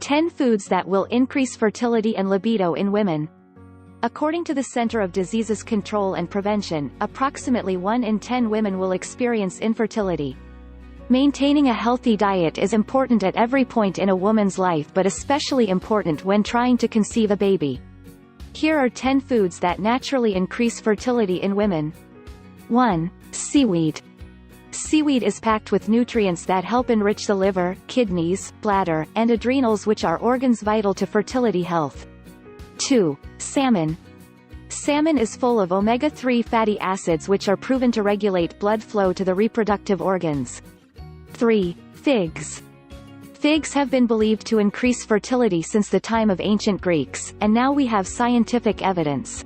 10 foods that will increase fertility and libido in women. According to the Center of Diseases Control and Prevention, approximately 1 in 10 women will experience infertility. Maintaining a healthy diet is important at every point in a woman's life, but especially important when trying to conceive a baby. Here are 10 foods that naturally increase fertility in women. 1. Seaweed. Seaweed is packed with nutrients that help enrich the liver, kidneys, bladder, and adrenals, which are organs vital to fertility health. 2. Salmon. Salmon is full of omega-3 fatty acids, which are proven to regulate blood flow to the reproductive organs. 3. Figs. Figs have been believed to increase fertility since the time of ancient Greeks, and now we have scientific evidence.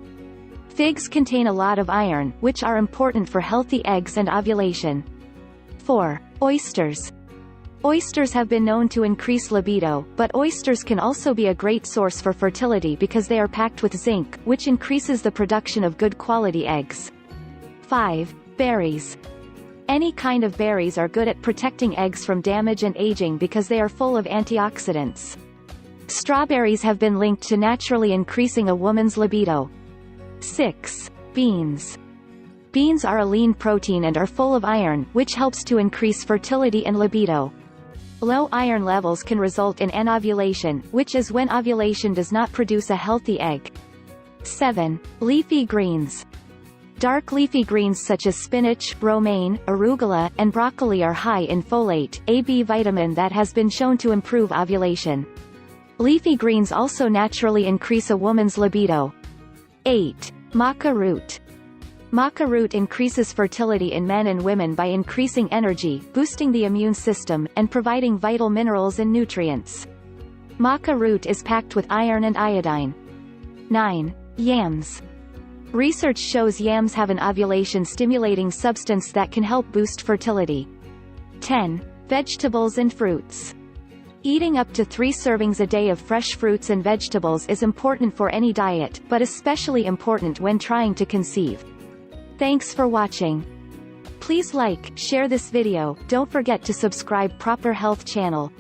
Figs contain a lot of iron, which are important for healthy eggs and ovulation. 4. Oysters. Oysters have been known to increase libido, but oysters can also be a great source for fertility because they are packed with zinc, which increases the production of good quality eggs. 5. Berries. Any kind of berries are good at protecting eggs from damage and aging because they are full of antioxidants. Strawberries have been linked to naturally increasing a woman's libido. 6. Beans. Beans are a lean protein and are full of iron, which helps to increase fertility and libido. Low iron levels can result in anovulation, which is when ovulation does not produce a healthy egg. 7. Leafy greens. Dark leafy greens such as spinach, romaine, arugula, and broccoli are high in folate, a B vitamin that has been shown to improve ovulation. Leafy greens also naturally increase a woman's libido. 8. Maca root. Maca root increases fertility in men and women by increasing energy, boosting the immune system, and providing vital minerals and nutrients. Maca root is packed with iron and iodine. 9. Yams. Research shows yams have an ovulation-stimulating substance that can help boost fertility. 10. Vegetables and fruits. Eating up to 3 servings a day of fresh fruits and vegetables is important for any diet, but especially important when trying to conceive. Thanks for watching. Please like, share this video, don't forget to subscribe Proper Health channel.